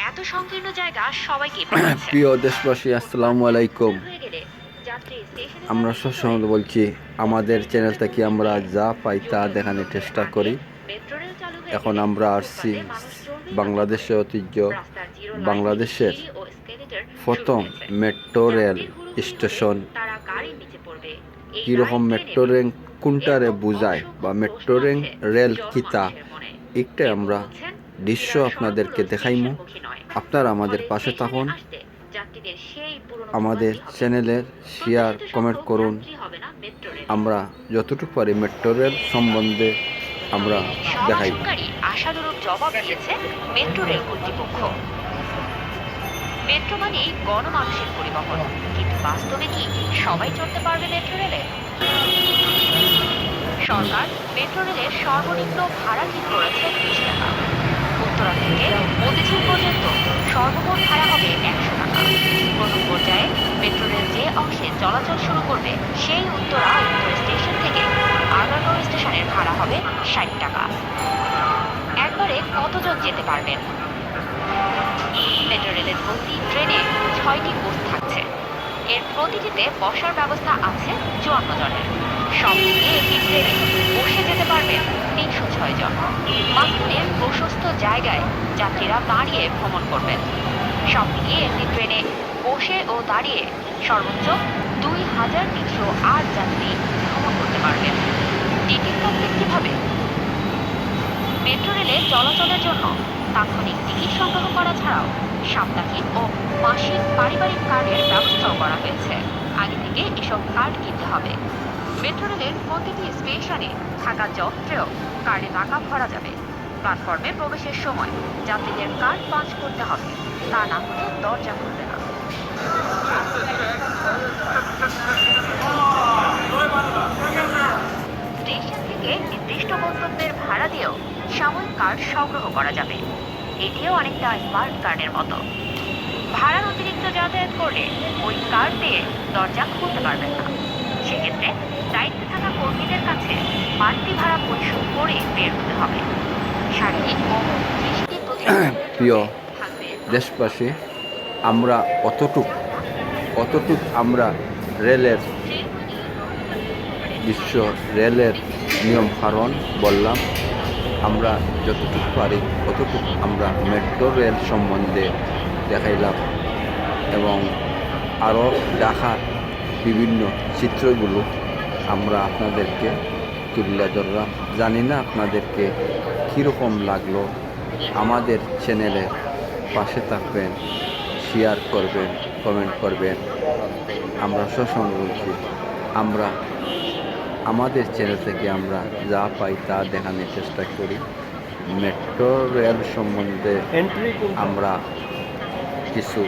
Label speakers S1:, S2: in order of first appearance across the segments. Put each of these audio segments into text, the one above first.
S1: এত সংকীর্ণ জায়গা সবাইকে পাচ্ছে।
S2: প্রিয় দেশবাসী, আসসালামু আলাইকুম।
S1: হয়ে গেলে যাত্রী স্টেশনে
S2: আমরা সবসময় বলছি, আমাদের চ্যানেল থেকে আমরা যা পাই তা দেখানোর চেষ্টা করি।
S1: মেট্রো রেল চালু হয়ে
S2: এখন
S1: গেলে
S2: আমরা আসছি
S1: ফুটপাতে মানুষ চলবে না।
S2: বাংলাদেশের ঐতিহ্য,
S1: রাস্তার জিরো
S2: বাংলাদেশের
S1: সিঁড়ি ও এসকেলেটর শুরু
S2: প্রথম
S1: হয়েছে।
S2: মেট্রো রেল
S1: যাত্রীর হুড়োহুড়ি
S2: স্টেশন।
S1: হলে তারা গাড়ির নিচে পড়বে। এই
S2: কীরকম
S1: লাইন
S2: মেট্রো
S1: ট্রেনে
S2: রেল কোনটারে
S1: এরকম
S2: বুঝায় বা
S1: অসংখ্য
S2: মেট্রো
S1: প্রশ্ন আছে
S2: রেল কিতা,
S1: জনমানুষের মনে।
S2: একটা
S1: কেউ
S2: আমরা
S1: বলছেন
S2: দৃশ্য
S1: এরা
S2: আপনাদেরকে
S1: সবগুলো
S2: দেখাইমু।
S1: স্টেশনমুখী নয়।
S2: আপনারা আমাদের
S1: ফলে
S2: পাশে
S1: স্টেশনে
S2: থাকুন,
S1: আসতে যাত্রীদের সেই পুরনো
S2: আমাদের
S1: ভোগান্তি হবে।
S2: চ্যানেলের শেয়ার
S1: প্রত্যাশিত
S2: কমেন্ট
S1: সংখ্যক
S2: করুন।
S1: যাত্রী হবে না মেট্রো রেলে।
S2: আমরা যতটুকু পারি মেট্রো রেল সম্বন্ধে আমরা
S1: সব
S2: দেখাই।
S1: আসনকারী আশানুরূপ জবাব দিয়েছে মেট্রো রেল কর্তৃপক্ষ। মেট্রো মানেই গণমানুষের পরিবহন, কিন্তু বাস্তবে কি সবাই চড়তে পারবে মেট্রো রেলে? সরকার মেট্রো রেলের সর্বনিম্ন ভাড়া ঠিক করেছে 30 টাকা। উত্তরা থেকে মতিঝিল পর্যন্ত সর্বমোট ভাড়া হবে 100 টাকা। প্রথম পর্যায়ে মেট্রো রেল যে অংশে চলাচল শুরু করবে সেই উত্তরা উত্তর স্টেশন থেকে আগারগাঁও স্টেশনের ভাড়া হবে 60 টাকা। একবারে কতজন যেতে পারবেন? মেট্রো রেলের প্রতি ট্রেনে 6টি কোচ থাকছে। এর প্রতিটিতে বসার ব্যবস্থা আছে 54 জনের। সব মিলিয়ে একটি ট্রেনে বসে যেতে পারবেন 306 জন। মাঝখানের প্রশস্ত জায়গায় যাত্রীরা দাঁড়িয়ে ভ্রমণ করবেন। সব মিলিয়ে একটি ট্রেনে বসে ও দাঁড়িয়ে সর্বোচ্চ 2308 যাত্রী ভ্রমণ করতে পারবেন। টিকিট কাটবেন কিভাবে? মেট্রো রেলে চলাচলের জন্য তাৎক্ষণিক টিকিট সংগ্রহ করা ছাড়াও সাপ্তাহিক ও মাসিক পারিবারিক কার্ডের ব্যবস্থাও করা হয়েছে। আগে থেকে এসব কার্ড কিনতে হবে। মেট্রো রেলের প্রতিটি স্টেশনে থাকা যন্ত্রেও কার্ডে টাকা ভরা যাবে। প্ল্যাটফর্মে প্রবেশের সময় যাত্রীদের কার্ড পাঞ্চ করতে হবে, তা না হলে দরজা খুলবে না। স্টেশন থেকে নির্দিষ্ট গন্তব্যের ভাড়া দিয়েও সাময়িক কার্ড সংগ্রহ করা যাবে। এটিও অনেকটা স্মার্ট কার্ডের মতো। ভাড়ার অতিরিক্ত যাতায়াত করলে ওই কার্ড দিয়ে দরজা খুলতে পারবেন না। সেক্ষেত্রে দায়িত্বে থাকা কর্মীদের কাছে বাড়তি ভাড়া পরিশোধ করে বের হতে হবে। শারীরিক ও দৃষ্টি
S2: প্রিয়
S1: থাকবে
S2: দেশবাসী, আমরা অতটুক আমরা রেলের বিশ্ব রেলের নিয়ম কারণ বললাম। আমরা যতটুকু পারি ততটুকু আমরা মেট্রো রেল সম্বন্ধে দেখাইলাম এবং আরও দেখার বিভিন্ন চিত্রগুলো আমরা আপনাদেরকে তুলে ধরলাম। জানি না আপনাদেরকে কীরকম লাগলো। আমাদের চ্যানেলের পাশে থাকবেন, শেয়ার করবেন, কমেন্ট করবেন। আমরা সবসময় বলছি, আমরা আমাদের চ্যানেল থেকে আমরা যা পাই তা দেখানোর চেষ্টা করি। মেট্রো রেল সম্বন্ধে আমরা কিছু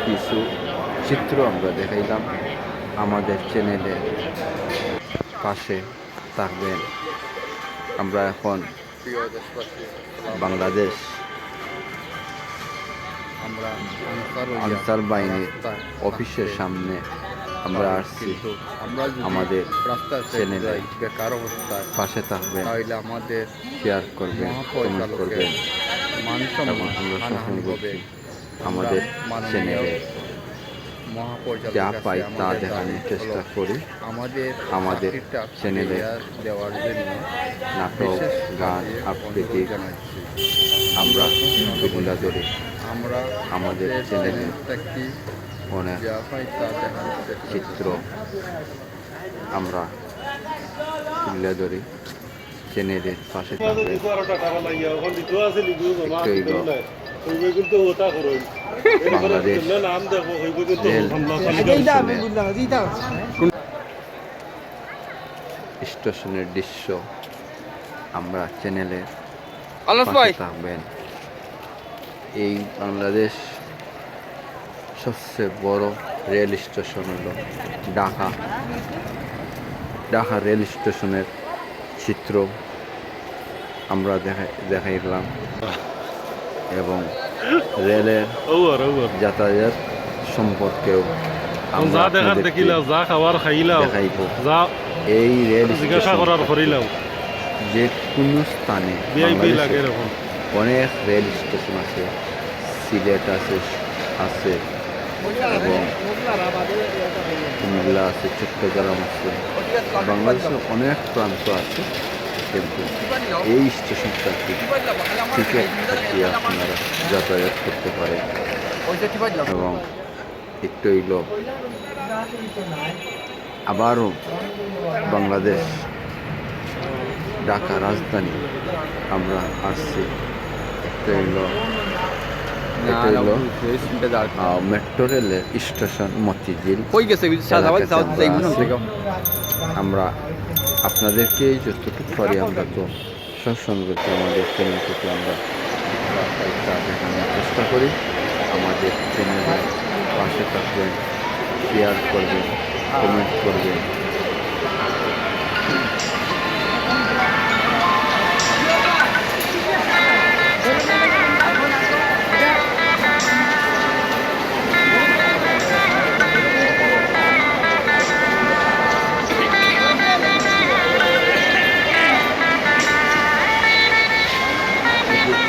S2: কিছু চিত্র আমরা দেখাইলাম। আমাদের চ্যানেলের পাশে থাকবেন। আমরা এখন বাংলাদেশ আনসার বাহিনীর অফিসের সামনে আমরা আসছি। আমাদের চ্যানেলে
S3: বেকার অবস্থায়
S2: পাশে থাকবেন,
S3: তাহলে আমাদের
S2: শেয়ার করবেন, কমেন্ট করবেন।
S3: মান
S2: এবং
S3: সম্মান
S2: আমরা সবসময়
S3: হানাহানি হবে।
S2: বলছি, আমাদের চ্যানেলে যা পাই তা দেখানোর চেষ্টা করি। আমাদের চ্যানেলে
S3: দেওয়ার জন্য
S2: নাটক, গান, আবৃত্তি আমরা তুলে ধরি।
S3: আমরা
S2: আমাদের চ্যানেলে অনেক
S3: যা পাই তা দেখানোর চেষ্টা
S2: চিত্র আমরা তুলে ধরি। চ্যানেলের পাশে থাকবে। বাংলাদেশ স্টেশনের দৃশ্য আমরা চ্যানেলে পাশে থাকবেন। এই বাংলাদেশ সবচেয়ে বড় রেল স্টেশন হলো ঢাকা রেল স্টেশনের চিত্র আমরা দেখাইলাম এবং রেলের যাতায়াত সম্পর্কেও আমরা দেখাইব। এই রেল স্টেশন যে কোনো স্থানে
S4: ভিআইপি
S2: বাংলাদেশে
S4: লাগে এরকম।
S2: অনেক রেল স্টেশন আছে, সিলেট আছে এবং কুমিল্লা আছে, চট্টগ্রাম আছে, বাংলাদেশের অনেক প্রান্ত আছে। কিন্তু এই স্টেশনটাকে টিকিট কাটিয়ে আপনারা যাতায়াত করতে পারেন এবং একটু হইল আবারও বাংলাদেশ ঢাকা রাজধানী আমরা আসছি। একটা হইল মেট্রো রেলের স্টেশন মতিঝিল এলাকাতে আমরা আছি। আমরা আপনাদেরকে যতটুকু পারি আমরা তো সবসময় আমাদের চ্যানেল থেকে আমরা তা দেখানোর চেষ্টা করি। আমাদের চ্যানেলের পাশে থাকবেন, শেয়ার করবেন, কমেন্ট করবেন।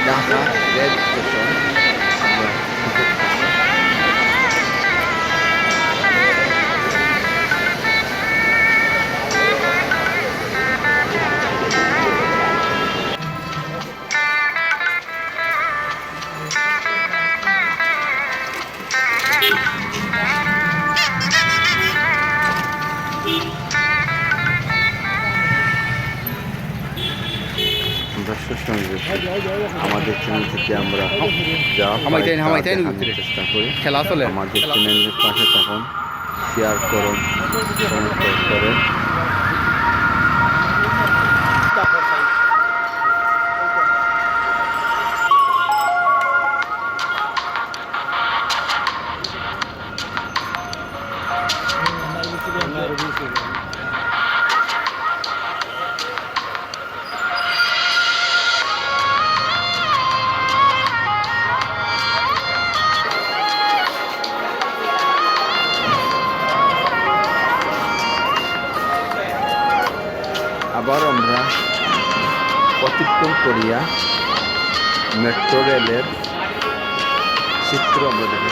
S2: ঢাকা রেল স্টেশন আমরা টিকিট কাটি। দর্শক সঙ্গে আমাদের চ্যানেল থেকে আমরা যা পাই তা দেখানোর চেষ্টা করি। আমাদের চ্যানেলের পাশে থাকুন, শেয়ার করুন, কমেন্ট করেন। আবার আমরা অতিক্রম করিয়া মেট্রো রেলের চিত্র আমরা দেখি।